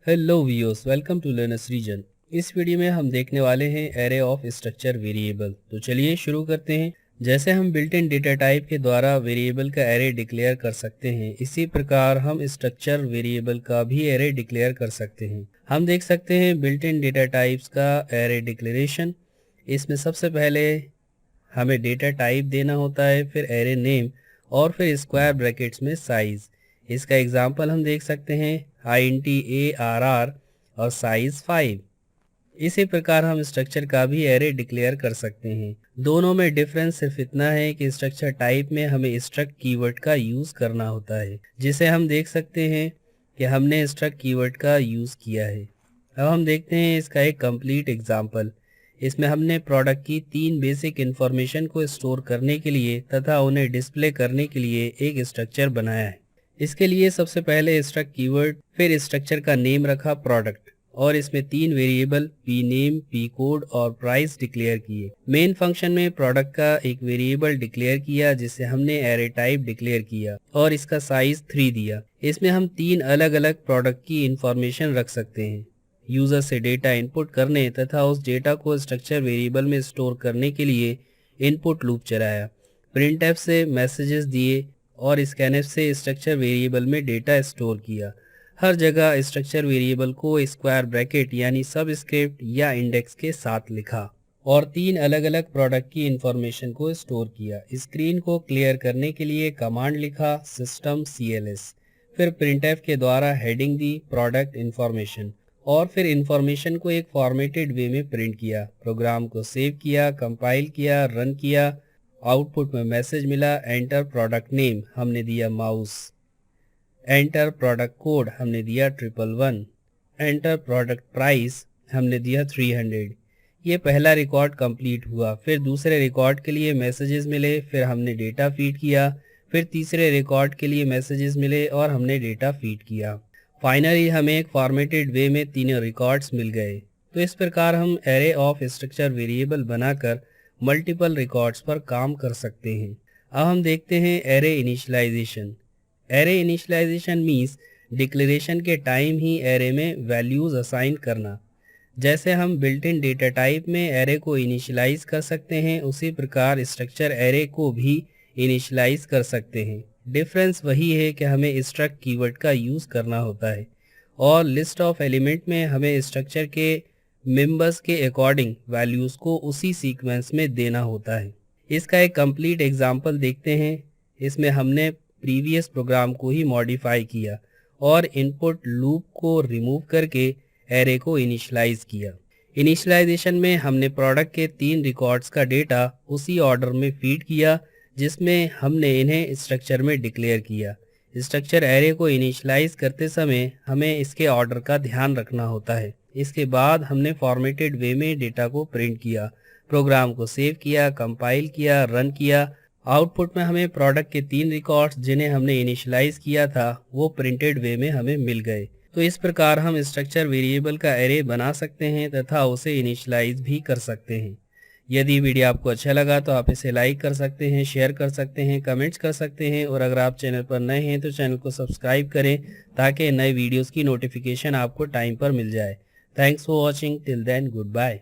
Hello viewers, welcome to learners region. इस video में हम देखने वाले हैं एरे ऑफ स्ट्रक्चर वेरिएबल। तो चलिए शुरू करते हैं। जैसे हम बिल्ट इन डेटा टाइप के द्वारा वेरिएबल का एरे डिक्लेयर कर सकते हैं, इसी प्रकार हम स्ट्रक्चर वेरिएबल का भी एरे डिक्लेयर कर सकते हैं। हम देख सकते हैं बिल्ट इन डेटा टाइप्स का एरे डिक्लेरेशन। इसमें सबसे पहले हमें डेटा टाइप देना होता है, फिर एरे नेम और फिर स्क्वायर ब्रैकेट्स में साइज। इसका एग्जांपल हम देख सकते हैं INT ARR और साइज 5। इसी प्रकार हम स्ट्रक्चर का भी एरे डिक्लेयर कर सकते हैं। दोनों में डिफरेंस सिर्फ इतना है कि स्ट्रक्चर टाइप में हमें स्ट्रक्ट कीवर्ड का यूज करना होता है, जिसे हम देख सकते हैं कि हमने स्ट्रक्ट कीवर्ड का यूज किया है। अब हम देखते हैं इसका एक कंप्लीट एग्जांपल। इसमें हमने प्रोडक्ट की 3 बेसिक इंफॉर्मेशन को स्टोर करने के लिए तथा उन्हें डिस्प्ले करने के लिए एक स्ट्रक्चर बनाया है। इसके लिए सबसे पहले स्ट्रक्ट कीवर्ड, फिर स्ट्रक्चर का नेम रखा प्रोडक्ट और इसमें 3 variable P name, P code और प्राइस डिक्लेयर किए। मेन फंक्शन में प्रोडक्ट का एक वेरिएबल डिक्लेयर किया जिसे हमने एरे टाइप डिक्लेयर किया और इसका साइज 3 दिया। इसमें हम 3 अलग अलग प्रोडक्ट की इंफॉर्मेशन रख सकते हैं। यूजर से डेटा इनपुट करने तथा उस डेटा को स्ट्रक्चर वेरिएबल में स्टोर करने के लिए इनपुट लूप चलाया, प्रिंटफ से मैसेजेस दिए और स्कैनफ से स्ट्रक्चर वेरिएबल में डेटा स्टोर किया। हर जगह स्ट्रक्चर वेरिएबल को स्क्वायर ब्रैकेट यानी सब स्क्रिप्ट या इंडेक्स के साथ लिखा और 3 अलग अलग प्रोडक्ट की इंफॉर्मेशन को स्टोर किया। स्क्रीन को क्लियर करने के लिए कमांड लिखा सिस्टम CLS, फिर प्रिंटफ के द्वारा हेडिंग दी प्रोडक्ट इंफॉर्मेशन और फिर इंफॉर्मेशन को एक फॉर्मेटेड वे में प्रिंट किया। प्रोग्राम को सेव किया, कंपाइल किया, रन किया। आउटपुट में मैसेज मिला, एंटर प्रोडक्ट नेम हमने दिया माउस, एंटर प्रोडक्ट कोड हमने दिया 111, एंटर प्रोडक्ट प्राइस हमने दिया 300। ये पहला रिकॉर्ड कंप्लीट हुआ। फिर दूसरे रिकॉर्ड के लिए मैसेजेस मिले, फिर हमने डेटा फीड किया। फिर तीसरे रिकॉर्ड के लिए मैसेजेस मिले और हमने डेटा फीड किया। फाइनली हमें एक फॉर्मेटेड वे में तीनों रिकॉर्ड्स मिल गए। तो इस प्रकार हम एरे ऑफ स्ट्रक्चर वेरिएबल बनाकर मल्टीपल रिकॉर्ड्स पर काम कर सकते हैं। अब हम देखते हैं array initialization. Array initialization means declaration के टाइम ही एरे में वैल्यूज असाइन करना। जैसे हम बिल्ट इन डेटा टाइप में एरे को इनिशियलाइज कर सकते हैं, उसी प्रकार स्ट्रक्चर एरे को भी इनिशियलाइज कर सकते हैं। डिफरेंस वही है कि हमें स्ट्रक्ट कीवर्ड का यूज़ करना होता है और लिस्ट ऑफ एलिमेंट में हमें स्ट्रक्चर के मेंबर्स के अकॉर्डिंग वैल्यूज़ को उसी सीक्वेंस में देना होता है। इसका एक कंप्लीट एग्जांपल देखते हैं। इसमें हमने प्रीवियस प्रोग्राम को ही मॉडिफाई किया और इनपुट लूप को रिमूव करके एरे को इनिशियलाइज किया। इनिशियलाइजेशन में हमने प्रोडक्ट के 3 रिकॉर्ड्स का डेटा उसी ऑर्डर में फीड किया जिसमें हमने इन्हें स्ट्रक्चर में डिक्लेयर किया। स्ट्रक्चर एरे को इनिशियलाइज करते समय हमें इसके ऑर्डर का ध्यान रखना होता है। इसके बाद हमने फॉर्मेटेड वे में डेटा को प्रिंट किया, प्रोग्राम को सेव किया, कंपाइल किया, रन किया। आउटपुट में हमें प्रोडक्ट के 3 रिकॉर्ड्स जिन्हें हमने इनिशियलाइज किया था वो प्रिंटेड वे में हमें मिल गए। तो इस प्रकार हम स्ट्रक्चर वेरिएबल का एरे बना सकते हैं तथा उसे इनिशियलाइज भी कर सकते हैं। यदि वीडियो आपको अच्छा लगा तो आप इसे लाइक कर सकते हैं, शेयर कर सकते हैं, कमेंट्स कर सकते हैं और अगर आप चैनल पर नए हैं तो चैनल को सब्सक्राइब करें ताकि नए वीडियोस की नोटिफिकेशन आपको टाइम पर मिल जाए। Thanks for watching, till then good bye.